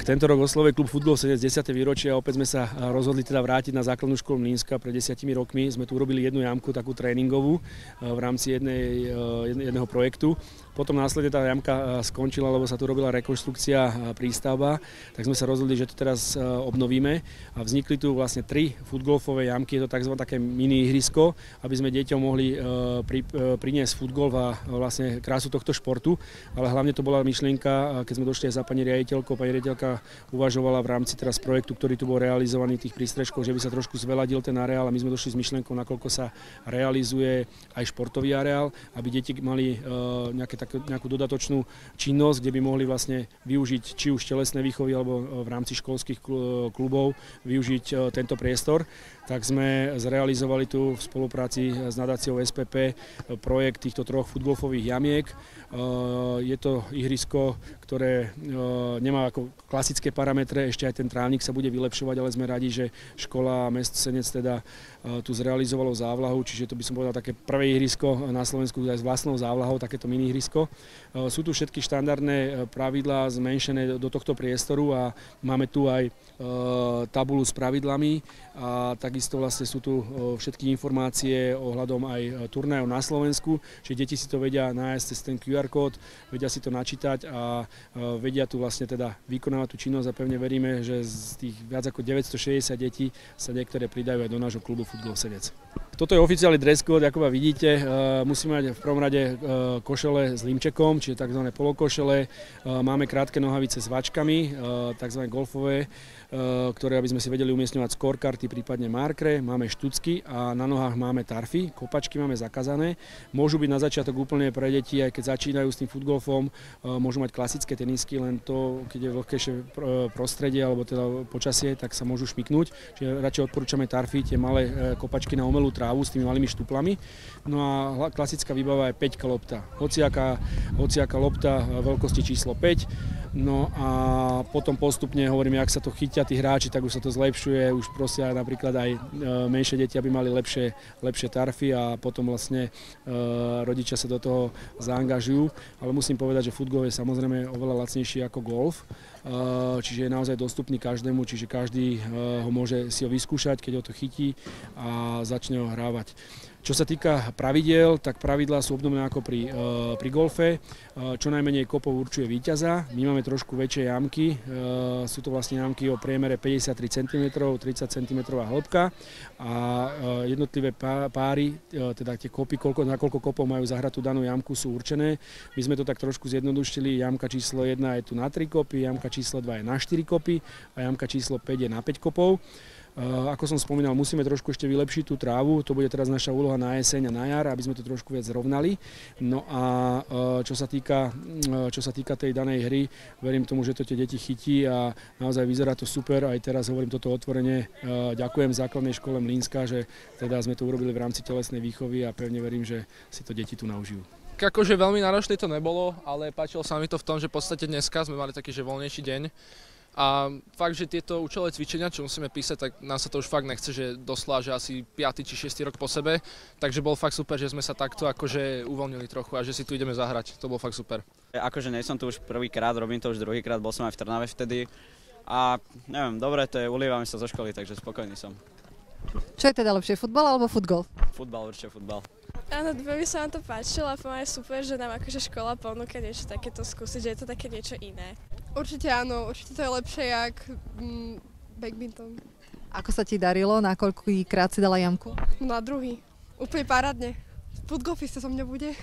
Tak tento rok oslovuje klub Futgol Senec 10. výročie a opäť sme sa rozhodli teda vrátiť na základnú školu Mlínska. Pred 10 rokmi sme tu urobili jednu jamku, takú tréningovú v rámci jedného projektu. Potom následne tá jamka skončila, lebo sa tu robila rekonštrukcia, prístavba, tak sme sa rozhodli, že to teraz obnovíme a vznikli tu vlastne 3 futgolfové jamky, je to tzv. Také mini ihrisko, aby sme deťom mohli priniesť futgolf a vlastne krásu tohto športu, ale hlavne to bola myšlienka, keď sme došli aj za pani riaditeľkou, pani riaditeľka uvažovala v rámci teraz projektu, ktorý tu bol realizovaný tých prístrežkov, že by sa trošku zveladil ten areál a my sme došli s myšlienkou, nakoľko sa realizuje aj športový areál, aby deti mali nejakú dodatočnú činnosť, kde by mohli vlastne využiť či už telesné výchovy alebo v rámci školských klubov využiť tento priestor. Tak sme zrealizovali tu v spolupráci s nadáciou SPP projekt týchto 3 futgolfových jamiek. Je to ihrisko, ktoré nemá ako klasické parametre, ešte aj ten trávnik sa bude vylepšovať, ale sme radi, že škola a mesto Senec teda tu zrealizovalo závlahu, čiže to by som povedal také prvé ihrisko na Slovensku aj s vlastnou závlahou, takéto mini ihrisko. Sú tu všetky štandardné pravidlá zmenšené do tohto priestoru a máme tu aj tabulu s pravidlami a takisto vlastne sú tu všetky informácie ohľadom aj turnajov na Slovensku, že deti si to vedia nájsť cez ten QR kód, vedia si to načítať a vedia tu vlastne teda vykonávať tú činnosť a pevne veríme, že z tých viac ako 960 detí sa niektoré pridajú aj do nášho klubu Futgol Senec. Toto je oficiálny dress code, ako vidíte, musíme mať v prvom rade košele s límčekom, čiže tzv. Polokošele, máme krátke nohavice s vačkami, tzv. Golfové, ktoré aby sme si vedeli umiestňovať scorekarty, prípadne markre, máme štucky a na nohách máme tarfy, kopačky máme zakázané. Môžu byť na začiatok úplne pre deti, aj keď začínajú s tým futgolfom, môžu mať klasické tenisky, len to, keď je vlhkejšie prostredie alebo teda počasie, tak sa môžu šmyknúť. Čiže radšej odporúčame tarfy, tie malé kopačky na umelú trávu s tými malými štuplami. No a klasická výbava je 5 lopta. Hociaká lopta veľkosti číslo 5. No a potom postupne hovorím, jak sa to chytia tí hráči, tak už sa to zlepšuje, už prosia napríklad aj menšie deti, aby mali lepšie tarfy a potom vlastne rodičia sa do toho zaangažujú. Ale musím povedať, že futgol je samozrejme oveľa lacnejší ako golf, čiže je naozaj dostupný každému, čiže každý ho môže si ho vyskúšať, keď ho to chytí a začne ho hrávať. Čo sa týka pravidiel, tak pravidlá sú obdobné ako pri golfe. Čo najmenej kopov určuje víťaza. My máme trošku väčšie jamky. Sú to vlastne jamky o priemere 53 cm, 30 cm hĺbka. A jednotlivé páry, teda tie kopy, nakoľko kopov majú zahrať tú danú jamku, sú určené. My sme to tak trošku zjednodušili. Jamka číslo 1 je tu na 3 kopy, jamka číslo 2 je na 4 kopy a jamka číslo 5 je na 5 kopov. Ako som spomínal, musíme trošku ešte vylepšiť tú trávu, to bude teraz naša úloha na jeseň a na jar, aby sme to trošku viac zrovnali. No a čo sa týka tej danej hry, verím tomu, že to tie deti chytí a naozaj vyzerá to super. Aj teraz hovorím toto otvorene, ďakujem základnej škole Mlínska, že teda sme to urobili v rámci telesnej výchovy a pevne verím, že si to deti tu naužijú. Akože veľmi náročné to nebolo, ale páčilo sa mi to v tom, že v podstate dneska sme mali taký že voľnejší deň. A fakt, že tieto účelové cvičenia, čo musíme písať, tak nám sa to už fakt nechce, že doslova, že asi 5. či 6. rok po sebe. Takže bol fakt super, že sme sa takto akože uvoľnili trochu a že si tu ideme zahrať. To bol fakt super. Akože nie som tu už prvýkrát, robím to už druhýkrát, bol som aj v Trnave vtedy. A neviem, dobre to je, ulievame sa zo školy, takže spokojný som. Čo je teda lepšie, futbal alebo futgol? Futbal, určite futbal. Áno, veľmi sa nám to páčilo a je super, že nám akože škola ponúka niečo takéto skúsiť, že je to také niečo iné. Určite áno, určite to je lepšie jak badminton. Ako sa ti darilo? Na koľkýkrát si dala jamku? Na druhý. Úplne parádne. Futgolfista so mňa bude.